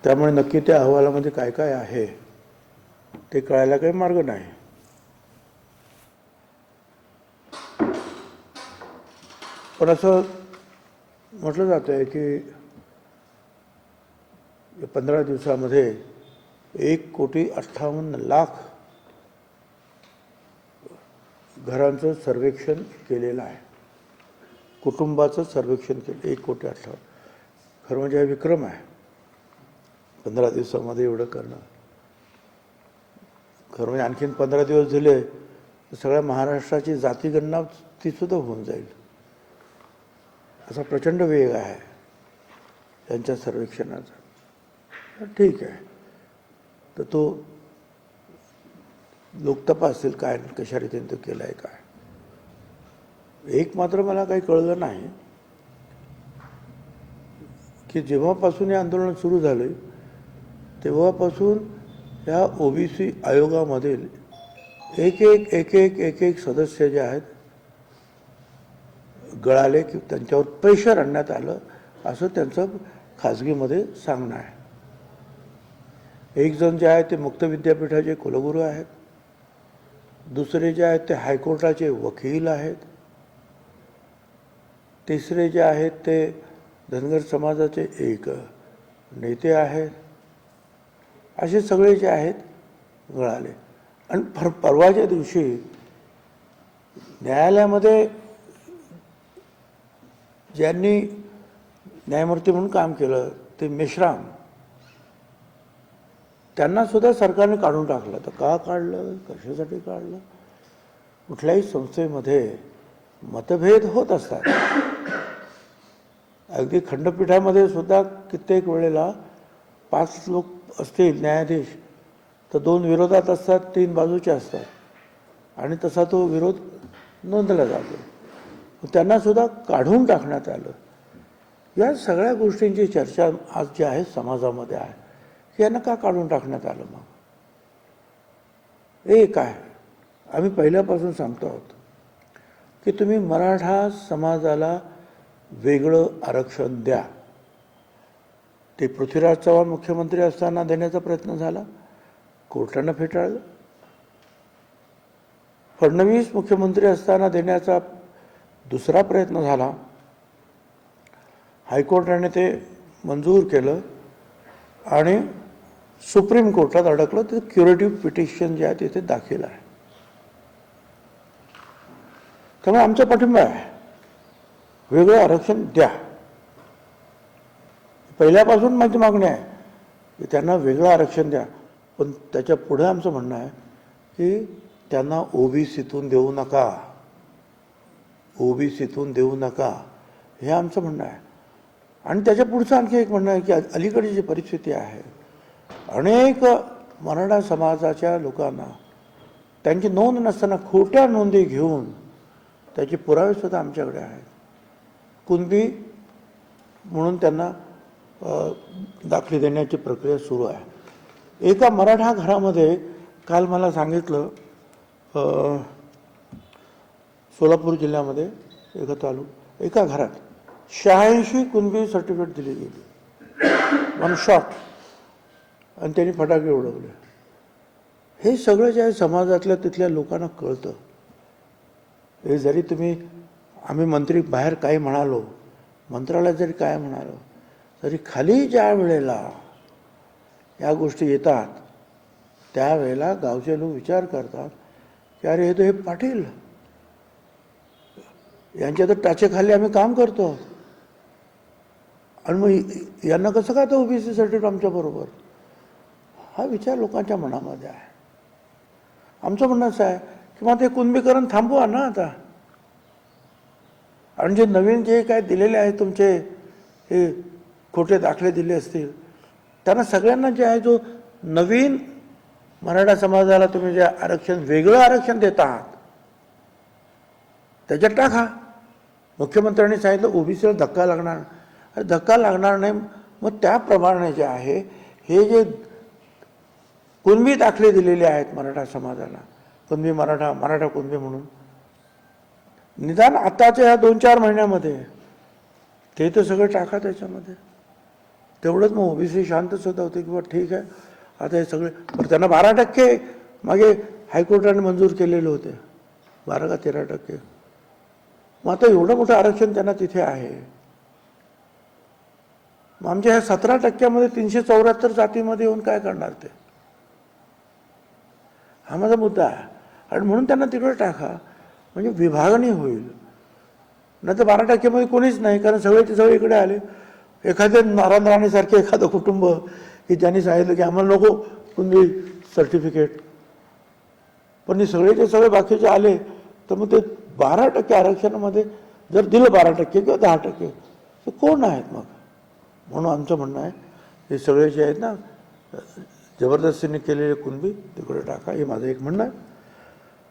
त्यामुळे नक्की त्या अहवालामध्ये काय काय आहे ते कळायला काही मार्ग नाही. पण असं म्हटलं जातं आहे की 15 दिवसामध्ये 1,58,00,000 घरांचं सर्वेक्षण केलेलं आहे. कुटुंबाचं सर्वेक्षण केलं 1,58,00,000. खरं म्हणजे हा विक्रम आहे 15 दिवसामध्ये एवढं करणं. खरं म्हणजे आणखीन 15 दिवस दिले तर सगळ्या महाराष्ट्राची जातीगणना तीसुद्धा होऊन जाईल. असा प्रचंड वेग आहे त्यांच्या सर्वेक्षणाचा. ठीक आहे, तर तो लोक तपासतील काय कशा रीतीने तो केला आहे काय. एक मात्र मला काही कळलं नाही की जेव्हापासून हे आंदोलन सुरू झाले तेव्हापासून या ओबीसी आयोगामधील एक एक सदस्य जे आहेत गळाले की त्यांच्यावर प्रेशर आणण्यात आलं असं त्यांचं खाजगीमध्ये सांगणं आहे. एक जण जे आहे ते मुक्त विद्यापीठाचे कुलगुरू आहेत, दुसरे जे आहेत ते हायकोर्टाचे वकील आहेत, तिसरे जे आहेत ते धनगर समाजाचे एक नेते आहेत. असे सगळे जे आहेत गळाले. आणि परवाच्या दिवशी न्यायालयामध्ये ज्यांनी न्यायमूर्ती म्हणून काम केलं ते मेश्राम, त्यांना सुद्धा सरकारने काढून टाकलं. तर का काढलं, कशासाठी काढलं? कुठल्याही संस्थेमध्ये मतभेद होत असतात. अगदी खंडपीठामध्ये सुद्धा कित्येक वेळेला 5 लोक असतील न्यायाधीश तर 2 विरोधात असतात, 3 बाजूचे असतात आणि तसा तो विरोध नोंदला जातो. त्यांना सुद्धा काढून टाकण्यात आलं. या सगळ्या गोष्टींची चर्चा आज जी आहे समाजामध्ये आहे की यांना का काढून टाकण्यात आलं. मग एक आहे, आम्ही पहिल्यापासून सांगतो आहोत की तुम्ही मराठा समाजाला वेगळं आरक्षण द्या. ते पृथ्वीराज चव्हाण मुख्यमंत्री असताना देण्याचा प्रयत्न झाला, कोर्टानं फेटाळलं. फडणवीस मुख्यमंत्री असताना देण्याचा दुसरा प्रयत्न झाला, हायकोर्टाने ते मंजूर केलं आणि सुप्रीम कोर्टात अडकलं. ते क्युरेटिव्ह पिटिशन जे आहे तिथे दाखल आहे. त्यामुळे आमचा पाठिंबा आहे, वेगळं आरक्षण द्या. पहिल्यापासून माझी मागणी आहे की त्यांना वेगळं आरक्षण द्या. पण त्याच्या पुढे आमचं म्हणणं आहे की त्यांना ओबीसीतून देऊ नका, ओबीसीतून देऊ नका, हे आमचं म्हणणं आहे. आणि त्याच्या पुढचं आणखी एक म्हणणं आहे की अलीकडची जी परिस्थिती आहे, अनेक मराठा समाजाच्या लोकांना त्यांची नोंद नसताना खोट्या नोंदी घेऊन त्याचे पुरावेसुद्धा आमच्याकडे आहेत. कुणबी म्हणून त्यांना दाखले देण्याची प्रक्रिया सुरू आहे. एका मराठा घरामध्ये काल मला सांगितलं, सोलापूर जिल्ह्यामध्ये एका घरात 86 कुणबी सर्टिफिकेट दिली गेली, 1 शॉट, आणि त्यांनी फटाके उडवले. हे सगळं जे आहे समाजातल्या तिथल्या लोकांना कळतं. हे जरी आम्ही मंत्री बाहेर काय म्हणालो, मंत्रालयात जरी काय म्हणालो, तरी खाली ज्या वेळेला या गोष्टी येतात त्यावेळेला गावचे लोक विचार करतात की अरे हे तर हे पाटील, यांच्या तर टाचेखाली आम्ही काम करतो आणि मग यांना कसं काय तर ओबीसी सर्टिफिकेट आमच्याबरोबर. हा विचार लोकांच्या मनामध्ये आहे. आमचं म्हणणं असं आहे की मग ते कुणबीकरण थांबवा ना आता. आणि जे नवीन जे काय दिलेले आहे तुमचे हे खोटे दाखले दिले असतील त्यांना सगळ्यांना जे आहे जो नवीन मराठा समाजाला तुम्ही जे आरक्षण वेगळं आरक्षण देत आहात त्याच्यात टाका. मुख्यमंत्र्यांनी सांगितलं ओबीसीला धक्का लागणार. अरे धक्का लागणार नाही. मग त्याप्रमाणे जे आहे हे जे कुणबी दाखले दिलेले आहेत मराठा समाजाला, कुणबी मराठा, मराठा कुणबी म्हणून, निदान आताच्या ह्या 2-4 महिन्यामध्ये ते तर सगळं टाका त्याच्यामध्ये. तेवढंच मग ओबीसी शांतच होता होते की बा ठीक आहे आता हे सगळे, पण त्यांना 12% मागे हायकोर्टाने मंजूर केलेले होते, 12 का 13%. मग आता एवढं मोठं आरक्षण त्यांना तिथे आहे. मग आमच्या ह्या 17%मध्ये 374 जातीमध्ये येऊन काय करणार ते, हा माझा मुद्दा आहे. आणि म्हणून त्यांना तिकडे टाका, म्हणजे विभागणी होईल. नाही तर 12%मध्ये कोणीच नाही, कारण सगळेचे सगळे इकडे आले. एखाद्या नारायण राणेसारखे एखादं कुटुंब की ज्यांनी सांगितलं की आम्हाला नको कुणबी सर्टिफिकेट, पण सगळेचे सगळे बाकीचे आले, तर मग ते 12% आरक्षणामध्ये जर दिलं 12% किंवा 10%, तर कोण आहेत मग? म्हणून आमचं म्हणणं आहे हे सगळे जे आहेत ना जबरदस्तीने केलेले कुणबी तिकडे टाका, हे माझं एक म्हणणं आहे.